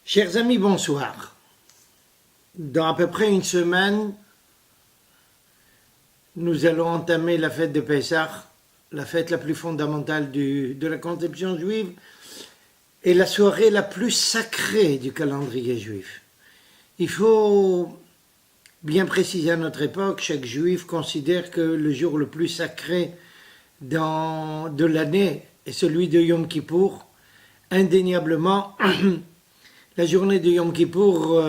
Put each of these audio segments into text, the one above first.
Chers amis, bonsoir. Dans à peu près une semaine, nous allons entamer la fête de Pessah, la fête la plus fondamentale de la conception juive et la soirée la plus sacrée du calendrier juif. Il faut bien préciser à notre époque, chaque juif considère que le jour le plus sacré de l'année est celui de Yom Kippour. Indéniablement, la journée de Yom Kippour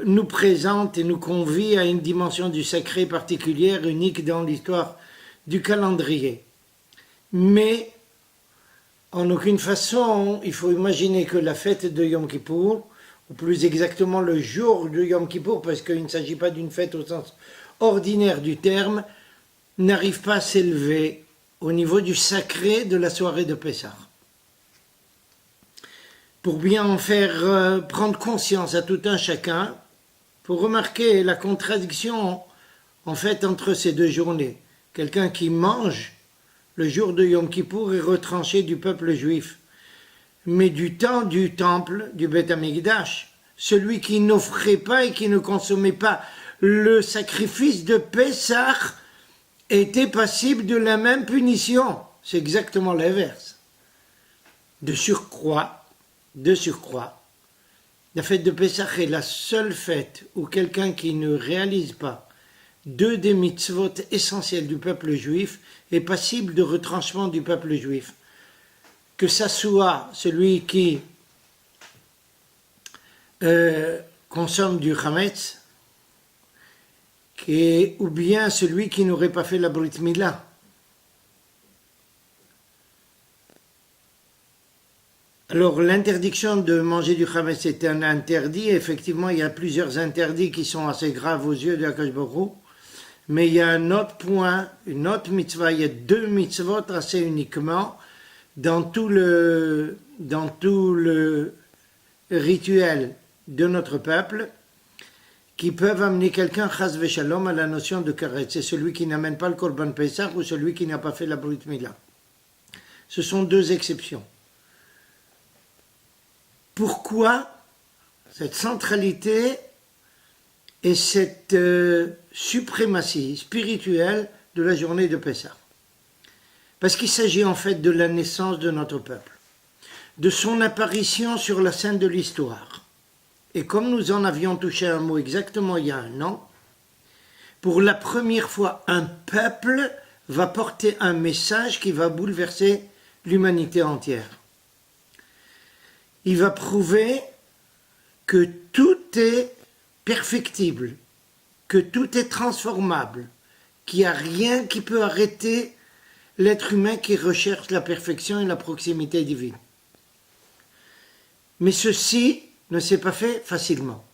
nous présente et nous convie à une dimension du sacré particulière, unique dans l'histoire du calendrier. Mais, en aucune façon, il faut imaginer que la fête de Yom Kippour, ou plus exactement le jour de Yom Kippour, parce qu'il ne s'agit pas d'une fête au sens ordinaire du terme, n'arrive pas à s'élever au niveau du sacré de la soirée de Pessah. Pour bien en faire prendre conscience à tout un chacun, pour remarquer la contradiction en fait entre ces deux journées. Quelqu'un qui mange le jour de Yom Kippour est retranché du peuple juif. Mais du temps du temple, du Beth Amikdash, celui qui n'offrait pas et qui ne consommait pas le sacrifice de Pessah était passible de la même punition. C'est exactement l'inverse. De surcroît, la fête de Pessah est la seule fête où quelqu'un qui ne réalise pas deux des mitzvot essentiels du peuple juif est passible de retranchement du peuple juif. Que ça soit celui qui consomme du chametz, ou bien celui qui n'aurait pas fait la brit milah. Alors l'interdiction de manger du chametz est un interdit. Effectivement, il y a plusieurs interdits qui sont assez graves aux yeux de Akadosh Baruch Hu. Mais il y a un autre point, une autre mitzvah, il y a deux mitzvot assez uniquement dans tout le rituel de notre peuple qui peuvent amener quelqu'un chas v'shalom à la notion de karet. C'est celui qui n'amène pas le korban Pesach ou celui qui n'a pas fait la brit milah. Ce sont deux exceptions. Pourquoi cette centralité et cette suprématie spirituelle de la journée de Pessah? Parce qu'il s'agit en fait de la naissance de notre peuple, de son apparition sur la scène de l'histoire. Et comme nous en avions touché un mot exactement il y a un an, pour la première fois, un peuple va porter un message qui va bouleverser l'humanité entière. Il va prouver que tout est perfectible, que tout est transformable, qu'il n'y a rien qui peut arrêter l'être humain qui recherche la perfection et la proximité divine. Mais ceci ne s'est pas fait facilement.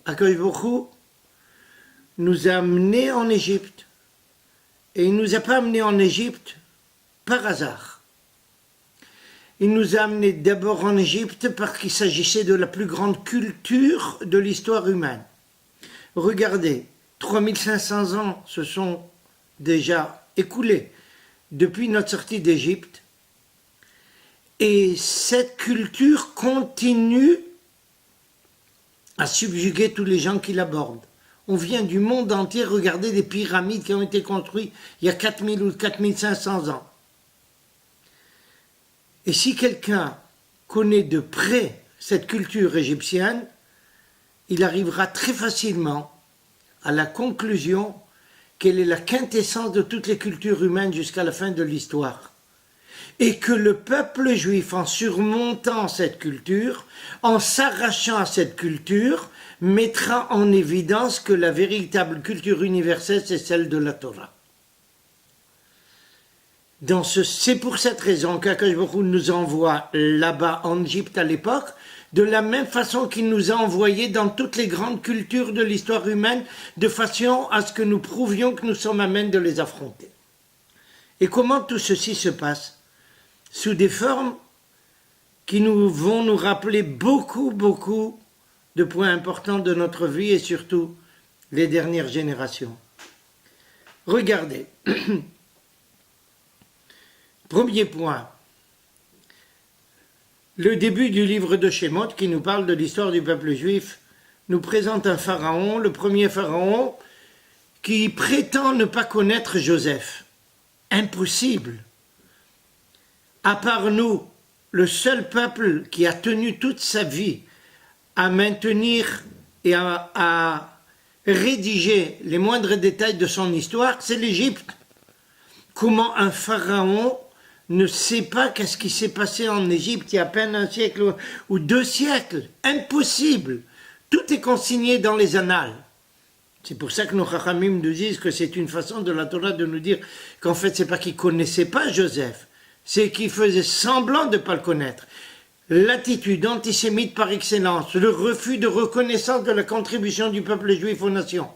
Akadosh Baruch Hu nous a amenés en Égypte, et il ne nous a pas amenés en Égypte par hasard. Il nous a amenés d'abord en Égypte parce qu'il s'agissait de la plus grande culture de l'histoire humaine. Regardez, 3500 ans se sont déjà écoulés depuis notre sortie d'Égypte et cette culture continue à subjuguer tous les gens qui l'abordent. On vient du monde entier regarder des pyramides qui ont été construites il y a 4000 ou 4500 ans. Et si quelqu'un connaît de près cette culture égyptienne, il arrivera très facilement à la conclusion qu'elle est la quintessence de toutes les cultures humaines jusqu'à la fin de l'histoire. Et que le peuple juif, en surmontant cette culture, en s'arrachant à cette culture, mettra en évidence que la véritable culture universelle, c'est celle de la Torah. C'est pour cette raison qu'Akadosh Baruch Hu nous envoie là-bas en Égypte à l'époque, de la même façon qu'il nous a envoyés dans toutes les grandes cultures de l'histoire humaine, de façon à ce que nous prouvions que nous sommes à même de les affronter. Et comment tout ceci se passe? Sous des formes qui vont nous rappeler beaucoup de points importants de notre vie et surtout les dernières générations. Regardez. Premier point, Le début du livre de Shemot, qui nous parle de l'histoire du peuple juif, nous présente un pharaon, le premier pharaon, qui prétend ne pas connaître Joseph. Impossible. À part nous, le seul peuple qui a tenu toute sa vie à maintenir et à rédiger les moindres détails de son histoire, c'est l'Égypte. Comment un pharaon ne sait pas qu'est-ce qui s'est passé en Égypte il y a à peine un siècle ou 2 siècles? Impossible. Tout est consigné dans les annales. C'est pour ça que nos Chachamim nous disent que c'est une façon de la Torah de nous dire qu'en fait, c'est pas qu'ils ne connaissaient pas Joseph, c'est qu'ils faisaient semblant de ne pas le connaître. L'attitude antisémite par excellence, le refus de reconnaissance de la contribution du peuple juif aux nations.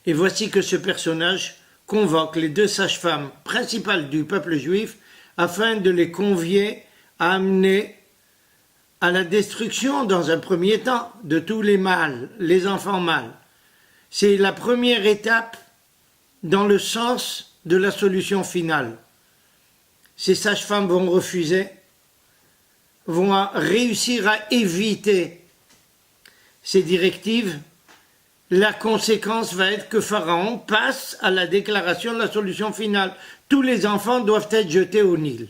Et voici que ce personnage convoque les 2 sages-femmes principales du peuple juif afin de les convier à amener à la destruction, dans un premier temps, de tous les mâles, les enfants mâles. C'est la première étape dans le sens de la solution finale. Ces sages-femmes vont refuser, vont réussir à éviter ces directives. La conséquence va être que Pharaon passe à la déclaration de la solution finale. Tous les enfants doivent être jetés au Nil.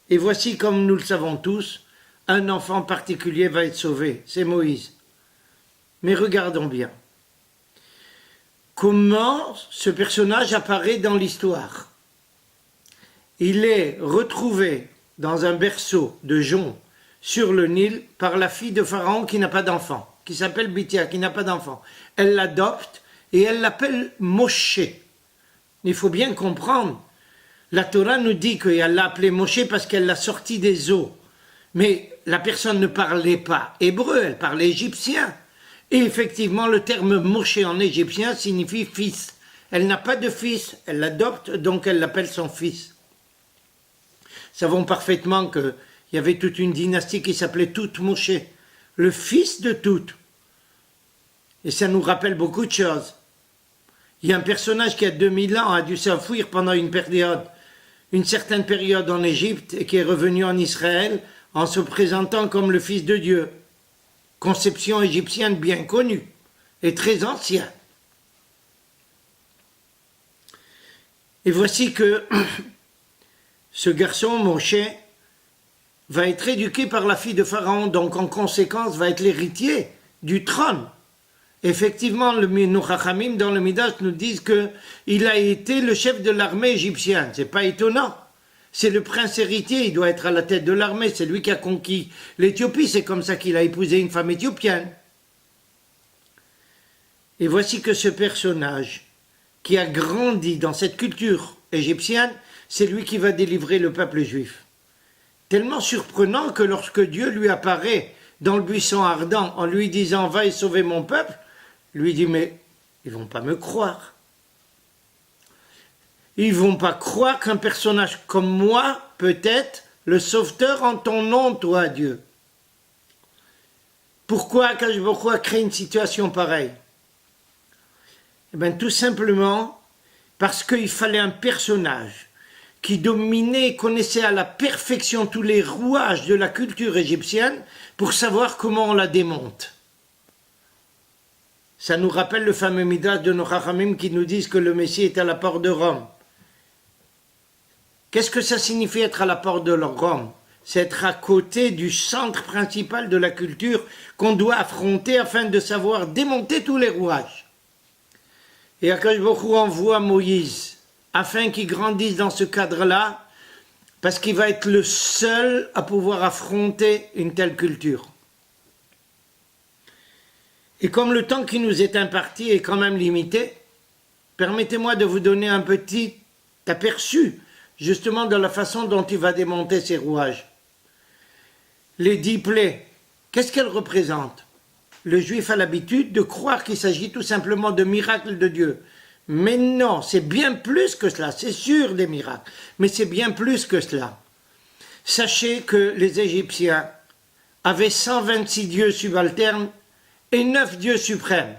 Et voici, comme nous le savons tous, un enfant particulier va être sauvé, c'est Moïse. Mais regardons bien. Comment ce personnage apparaît dans l'histoire? Il est retrouvé dans un berceau de jonc sur le Nil par la fille de Pharaon qui n'a pas d'enfant, qui s'appelle Bithia, qui n'a pas d'enfant. Elle l'adopte et elle l'appelle Moshe. Il faut bien comprendre. La Torah nous dit qu'elle l'a appelé Moshe parce qu'elle l'a sorti des eaux. Mais la personne ne parlait pas hébreu, elle parlait égyptien. Et effectivement, le terme Moshe en égyptien signifie fils. Elle n'a pas de fils, elle l'adopte, donc elle l'appelle son fils. Nous savons parfaitement qu'il y avait toute une dynastie qui s'appelait Tout Moshe, le fils de Tout. Et ça nous rappelle beaucoup de choses. Il y a un personnage qui a 2000 ans a dû s'enfuir pendant une certaine période en Égypte et qui est revenu en Israël en se présentant comme le Fils de Dieu. Conception égyptienne bien connue et très ancienne. Et voici que ce garçon, Moshe, va être éduqué par la fille de Pharaon, donc en conséquence va être l'héritier du trône. Effectivement, nos Chachamim dans le Midrash nous disent qu'il a été le chef de l'armée égyptienne. C'est pas étonnant. C'est le prince héritier, il doit être à la tête de l'armée. C'est lui qui a conquis l'Éthiopie. C'est comme ça qu'il a épousé une femme éthiopienne. Et voici que ce personnage qui a grandi dans cette culture égyptienne, c'est lui qui va délivrer le peuple juif. Tellement surprenant que lorsque Dieu lui apparaît dans le buisson ardent en lui disant « Va et sauver mon peuple », lui dit, mais ils ne vont pas me croire. Ils ne vont pas croire qu'un personnage comme moi peut être le sauveteur en ton nom, toi, Dieu. Pourquoi Akadosh Baruch Hu a créé une situation pareille? Eh bien, tout simplement parce qu'il fallait un personnage qui dominait et connaissait à la perfection tous les rouages de la culture égyptienne pour savoir comment on la démonte. Ça nous rappelle le fameux Midrash de nos Chachamim qui nous disent que le Messie est à la porte de Rome. Qu'est-ce que ça signifie être à la porte de Rome? C'est être à côté du centre principal de la culture qu'on doit affronter afin de savoir démonter tous les rouages. Et Akadosh Baruch Hu envoie Moïse afin qu'il grandisse dans ce cadre-là, parce qu'il va être le seul à pouvoir affronter une telle culture. Et comme le temps qui nous est imparti est quand même limité, permettez-moi de vous donner un petit aperçu justement de la façon dont il va démonter ces rouages. Les 10 plaies, qu'est-ce qu'elles représentent? Le juif a l'habitude de croire qu'il s'agit tout simplement de miracles de Dieu. Mais non, c'est bien plus que cela, c'est sûr des miracles, mais c'est bien plus que cela. Sachez que les Égyptiens avaient 126 dieux subalternes et 9 dieux suprêmes.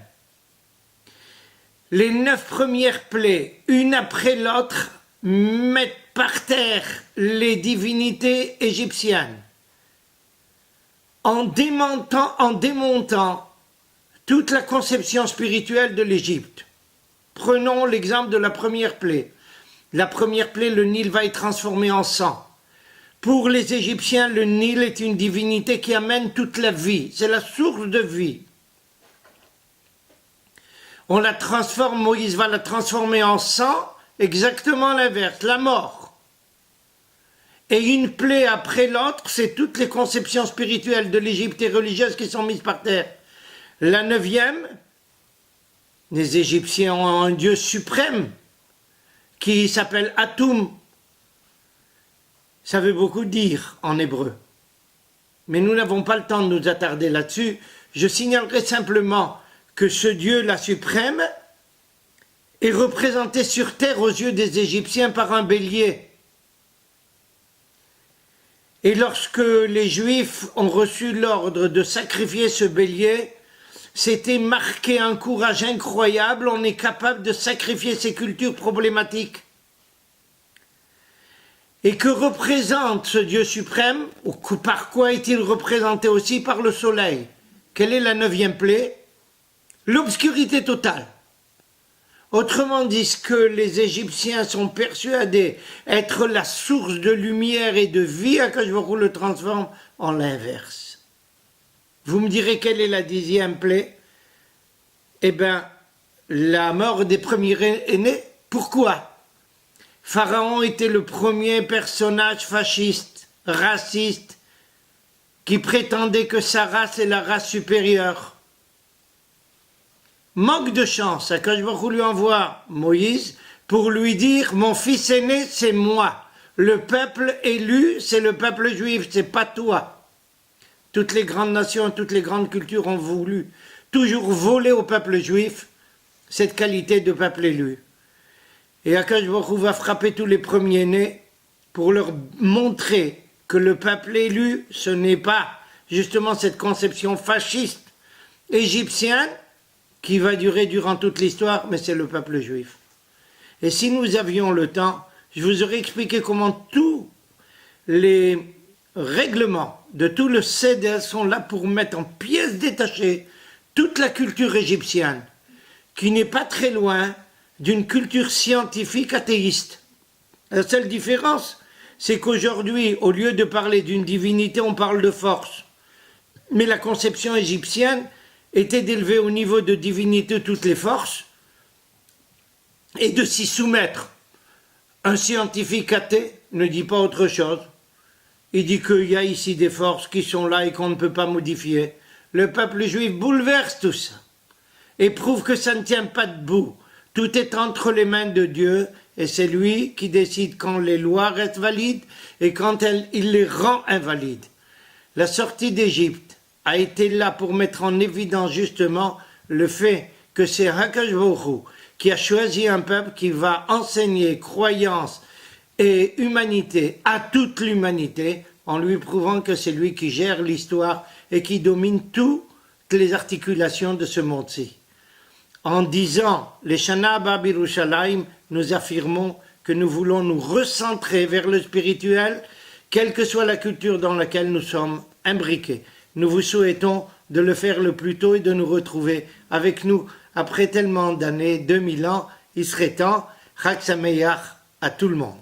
Les 9 premières plaies, une après l'autre, mettre par terre les divinités égyptiennes en démontant toute la conception spirituelle de l'Égypte. Prenons l'exemple de la première plaie. La première plaie, le Nil va être transformé en sang. Pour les Égyptiens, le Nil est une divinité qui amène toute la vie. C'est la source de vie. On la transforme, Moïse va la transformer en sang, exactement l'inverse, la mort. Et une plaie après l'autre, c'est toutes les conceptions spirituelles de l'Égypte et religieuses qui sont mises par terre. La 9e, les Égyptiens ont un dieu suprême qui s'appelle Atum. Ça veut beaucoup dire en hébreu. Mais nous n'avons pas le temps de nous attarder là-dessus. Je signalerai simplement que ce Dieu-là suprême est représenté sur terre aux yeux des Égyptiens par un bélier. Et lorsque les Juifs ont reçu l'ordre de sacrifier ce bélier, c'était marqué un courage incroyable, on est capable de sacrifier ces cultures problématiques. Et que représente ce Dieu suprême, ou par quoi est-il représenté aussi? Par le soleil. Quelle est la 9e plaie? L'obscurité totale. Autrement dit, ce que les Égyptiens sont persuadés être la source de lumière et de vie, Akadosh Baruch Hu le transforme en l'inverse. Vous me direz quelle est la 10e plaie? Eh bien, la mort des premiers-nés. Pourquoi? Pharaon était le premier personnage fasciste, raciste, qui prétendait que sa race est la race supérieure. Manque de chance, Akadosh Baruch Hu lui envoie Moïse pour lui dire « Mon fils aîné, c'est moi. Le peuple élu, c'est le peuple juif, c'est pas toi. » Toutes les grandes nations, toutes les grandes cultures ont voulu toujours voler au peuple juif cette qualité de peuple élu. Et Akadosh Baruch Hu va frapper tous les premiers-nés pour leur montrer que le peuple élu, ce n'est pas justement cette conception fasciste égyptienne qui va durer durant toute l'histoire, mais c'est le peuple juif. Et si nous avions le temps, je vous aurais expliqué comment tous les règlements de tout le Seder sont là pour mettre en pièces détachées toute la culture égyptienne, qui n'est pas très loin d'une culture scientifique athéiste. La seule différence, c'est qu'aujourd'hui, au lieu de parler d'une divinité, on parle de force. Mais la conception égyptienne était d'élever au niveau de divinité toutes les forces et de s'y soumettre. Un scientifique athée ne dit pas autre chose. Il dit qu'il y a ici des forces qui sont là et qu'on ne peut pas modifier. Le peuple juif bouleverse tout ça et prouve que ça ne tient pas debout. Tout est entre les mains de Dieu et c'est lui qui décide quand les lois restent valides et quand il les rend invalides. La sortie d'Égypte a été là pour mettre en évidence justement le fait que c'est Akadosh Baruch Hu qui a choisi un peuple qui va enseigner croyance et humanité à toute l'humanité en lui prouvant que c'est lui qui gère l'histoire et qui domine toutes les articulations de ce monde-ci. En disant les Shana Haba B'Yerushalayim, nous affirmons que nous voulons nous recentrer vers le spirituel, quelle que soit la culture dans laquelle nous sommes imbriqués. Nous vous souhaitons de le faire le plus tôt et de nous retrouver avec nous après tellement d'années, 2000 ans. Il serait temps, Chag Sameach à tout le monde.